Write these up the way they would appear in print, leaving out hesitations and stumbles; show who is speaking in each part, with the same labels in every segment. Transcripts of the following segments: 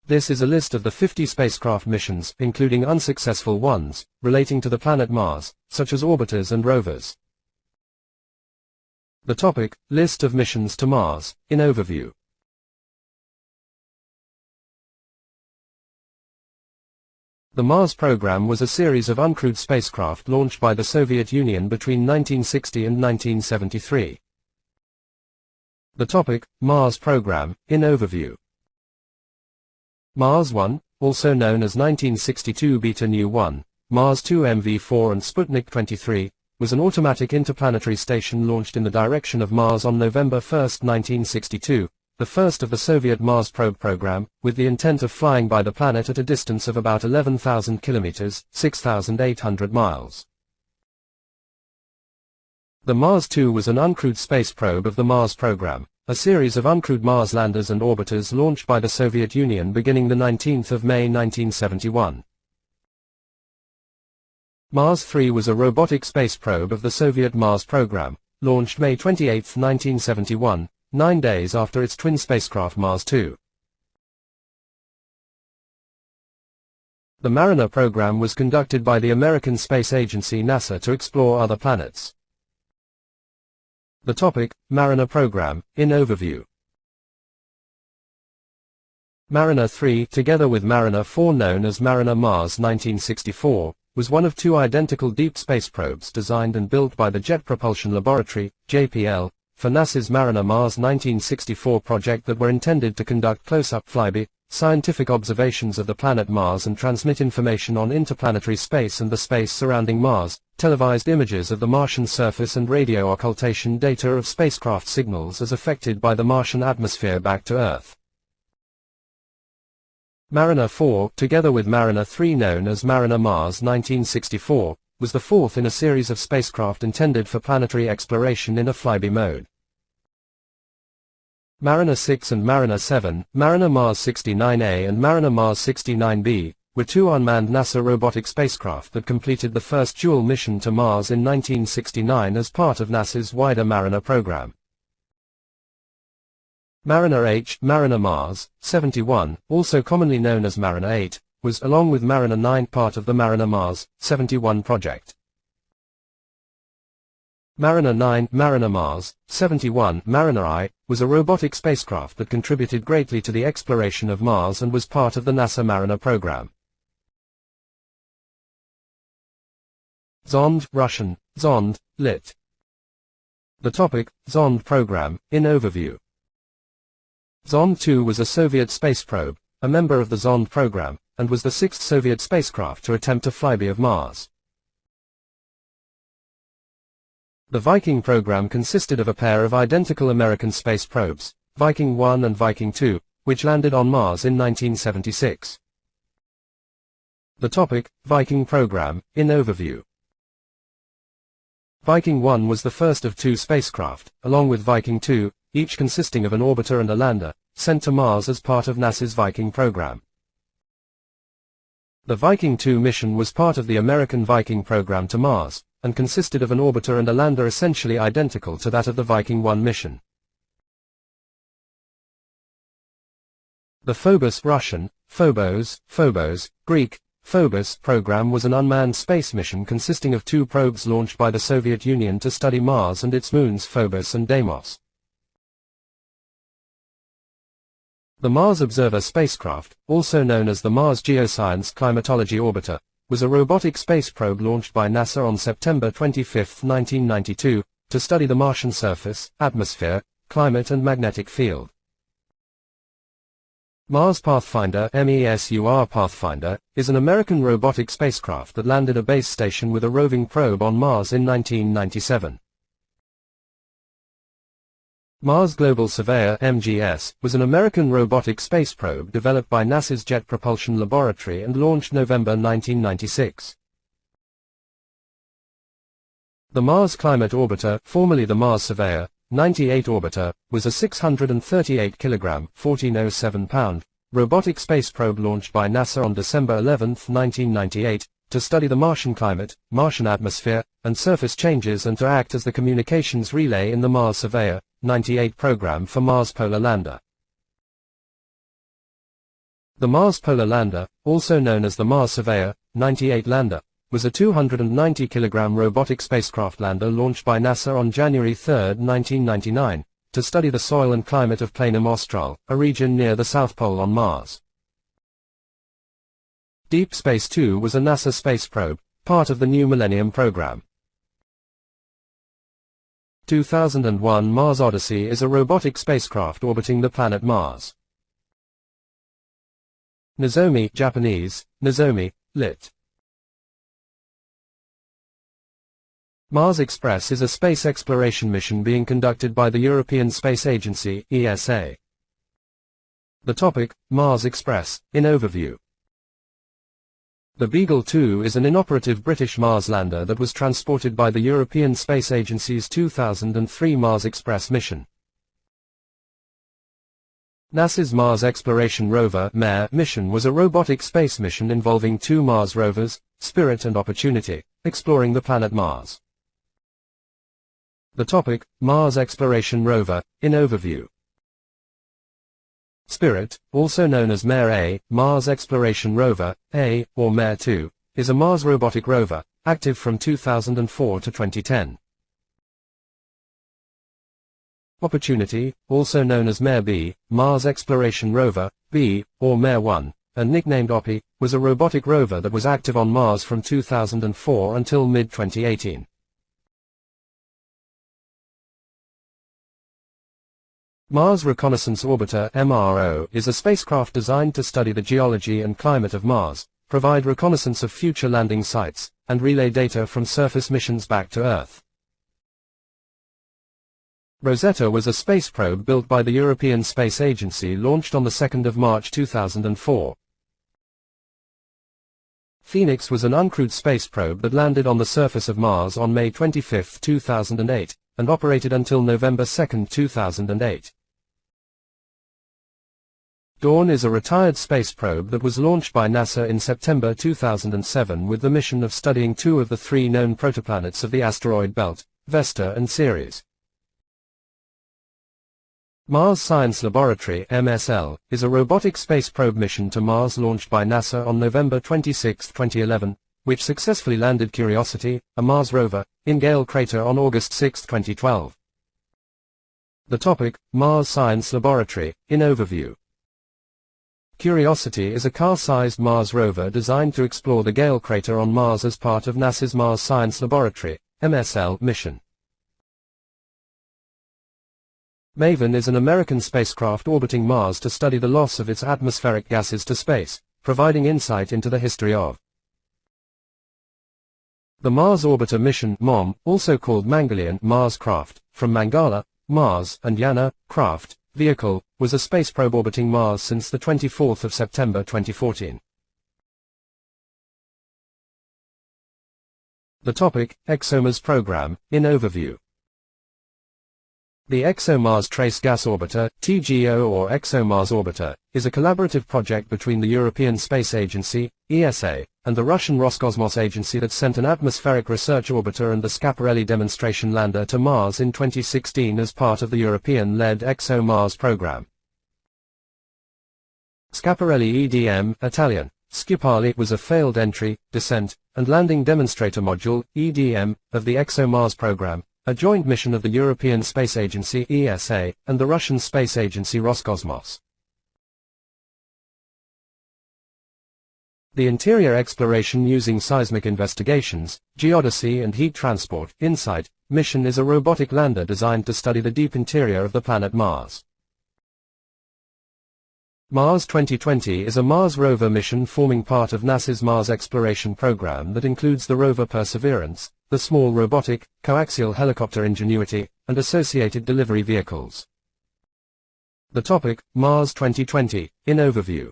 Speaker 1: This is a list of the 50 spacecraft missions, including unsuccessful ones, relating to the planet Mars, such as orbiters and rovers. The topic, List of missions to Mars, in overview. The Mars program was a series of uncrewed spacecraft launched by the Soviet Union between 1960 and 1973. The topic, Mars program, in overview. Mars 1, also known as 1962 Beta Nu 1, Mars 2 MV4 and Sputnik 23, was an automatic interplanetary station launched in the direction of Mars on November 1, 1962, the first of the Soviet Mars probe program, with the intent of flying by the planet at a distance of about 11,000 kilometers, 6,800 miles. The Mars 2 was an uncrewed space probe of the Mars program, a series of uncrewed Mars landers and orbiters launched by the Soviet Union beginning the 19th of May 1971. Mars 3 was a robotic space probe of the Soviet Mars program, launched May 28, 1971, 9 days after its twin spacecraft Mars 2. The Mariner program was conducted by the American Space Agency NASA to explore other planets. The topic, Mariner program, in overview. Mariner 3, together with Mariner 4 known as Mariner Mars 1964, was one of two identical deep space probes designed and built by the Jet Propulsion Laboratory, JPL, for NASA's Mariner Mars 1964 project that were intended to conduct close-up flyby, scientific observations of the planet Mars and transmit information on interplanetary space and the space surrounding Mars, televised images of the Martian surface and radio occultation data of spacecraft signals as affected by the Martian atmosphere back to Earth. Mariner 4, together with Mariner 3 known as Mariner Mars 1964, was the fourth in a series of spacecraft intended for planetary exploration in a flyby mode. Mariner 6 and Mariner 7, Mariner Mars 69A and Mariner Mars 69B, were two unmanned NASA robotic spacecraft that completed the first dual mission to Mars in 1969 as part of NASA's wider Mariner program. Mariner H, Mariner Mars 71, also commonly known as Mariner 8, was, along with Mariner 9, part of the Mariner Mars 71 project. Mariner 9, Mariner Mars 71, Mariner I, was a robotic spacecraft that contributed greatly to the exploration of Mars and was part of the NASA Mariner program. Zonde, Russian, Zonde, lit. The topic, Zonde Program, in overview. Zonde 2 was a Soviet space probe, a member of the Zonde Program, and was the sixth Soviet spacecraft to attempt a flyby of Mars. The Viking program consisted of a pair of identical American space probes, Viking 1 and Viking 2, which landed on Mars in 1976. The topic, Viking program, in overview. Viking 1 was the first of two spacecraft, along with Viking 2, each consisting of an orbiter and a lander, sent to Mars as part of NASA's Viking program. The Viking 2 mission was part of the American Viking program to Mars, and consisted of an orbiter and a lander essentially identical to that of the Viking 1 mission. The Phobos, Russian, Phobos, Greek, Phobos program was an unmanned space mission consisting of two probes launched by the Soviet Union to study Mars and its moons Phobos and Deimos. The Mars Observer spacecraft, also known as the Mars Geoscience Climatology Orbiter, was a robotic space probe launched by NASA on September 25, 1992, to study the Martian surface, atmosphere, climate and magnetic field. Mars Pathfinder (MESUR Pathfinder) is an American robotic spacecraft that landed a base station with a roving probe on Mars in 1997. Mars Global Surveyor (MGS) was an American robotic space probe developed by NASA's Jet Propulsion Laboratory and launched November 1996. The Mars Climate Orbiter, formerly the Mars Surveyor 98 Orbiter, was a 638 kg (1407 pound) robotic space probe launched by NASA on December 11, 1998, to study the Martian climate, Martian atmosphere, and surface changes and to act as the communications relay in the Mars Surveyor 98 program for Mars Polar Lander. The Mars Polar Lander, also known as the Mars Surveyor 98 lander, was a 290-kilogram robotic spacecraft lander launched by NASA on January 3, 1999, to study the soil and climate of Planum Austral, a region near the South Pole on Mars. Deep Space 2 was a NASA space probe, part of the New Millennium Program. 2001 Mars Odyssey is a robotic spacecraft orbiting the planet Mars. Nozomi, Japanese, Nozomi, lit. Mars Express is a space exploration mission being conducted by the European Space Agency, ESA. The topic, Mars Express, in overview. The Beagle 2 is an inoperative British Mars lander that was transported by the European Space Agency's 2003 Mars Express mission. NASA's Mars Exploration Rover (MER) mission was a robotic space mission involving two Mars rovers, Spirit and Opportunity, exploring the planet Mars. The topic, Mars Exploration Rover, in overview. Spirit, also known as MER-A, Mars Exploration Rover, A, or MER-2, is a Mars robotic rover, active from 2004 to 2010. Opportunity, also known as MER-B, Mars Exploration Rover, B, or MER-1, and nicknamed OPI, was a robotic rover that was active on Mars from 2004 until mid-2018. Mars Reconnaissance Orbiter (MRO) is a spacecraft designed to study the geology and climate of Mars, provide reconnaissance of future landing sites, and relay data from surface missions back to Earth. Rosetta was a space probe built by the European Space Agency launched on the 2nd of March 2004. Phoenix was an uncrewed space probe that landed on the surface of Mars on May 25, 2008, and operated until November 2, 2008. Dawn is a retired space probe that was launched by NASA in September 2007 with the mission of studying two of the three known protoplanets of the asteroid belt, Vesta and Ceres. Mars Science Laboratory (MSL) is a robotic space probe mission to Mars launched by NASA on November 26, 2011, which successfully landed Curiosity, a Mars rover, in Gale Crater on August 6, 2012. The topic, Mars Science Laboratory, in overview. Curiosity is a car-sized Mars rover designed to explore the Gale Crater on Mars as part of NASA's Mars Science Laboratory, MSL, mission. MAVEN is an American spacecraft orbiting Mars to study the loss of its atmospheric gases to space, providing insight into the history of the Mars Orbiter mission (MOM), also called Mangalian Mars Craft, from Mangala, Mars, and Yana, Craft, vehicle, was a space probe orbiting Mars since the 24th of September 2014. The topic, ExoMars Program, in overview. The ExoMars Trace Gas Orbiter, TGO or ExoMars Orbiter, is a collaborative project between the European Space Agency, ESA, and the Russian Roscosmos Agency that sent an atmospheric research orbiter and the Schiaparelli demonstration lander to Mars in 2016 as part of the European-led ExoMars program. Schiaparelli EDM, Italian, Schiaparelli was a failed entry, descent, and landing demonstrator module, EDM, of the ExoMars program, a joint mission of the European Space Agency (ESA) and the Russian Space Agency Roscosmos. The interior exploration using seismic investigations, geodesy and heat transport (InSight) mission is a robotic lander designed to study the deep interior of the planet Mars. Mars 2020 is a Mars rover mission forming part of NASA's Mars Exploration Program that includes the rover Perseverance, the small robotic, coaxial helicopter Ingenuity, and associated delivery vehicles. The topic, Mars 2020, in overview.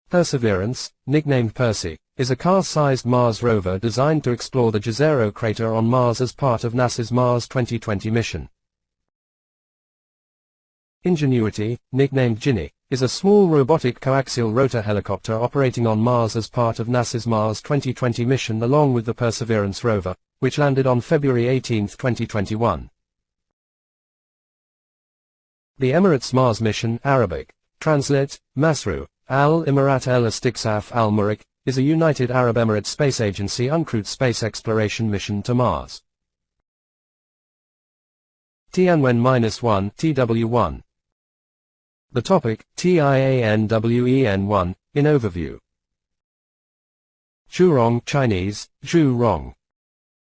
Speaker 1: Perseverance, nicknamed Percy, is a car-sized Mars rover designed to explore the Jezero crater on Mars as part of NASA's Mars 2020 mission. Ingenuity, nicknamed Ginny, is a small robotic coaxial rotor helicopter operating on Mars as part of NASA's Mars 2020 mission along with the Perseverance rover, which landed on February 18, 2021. The Emirates Mars mission, Arabic, Translate, Masru, Al-Imirat el-Istiksaf al-Murik, is a United Arab Emirates Space Agency uncrewed space exploration mission to Mars. Tianwen-1, TW1. The topic, TIANWEN1, in overview. Zhurong, Chinese, Zhu Rong.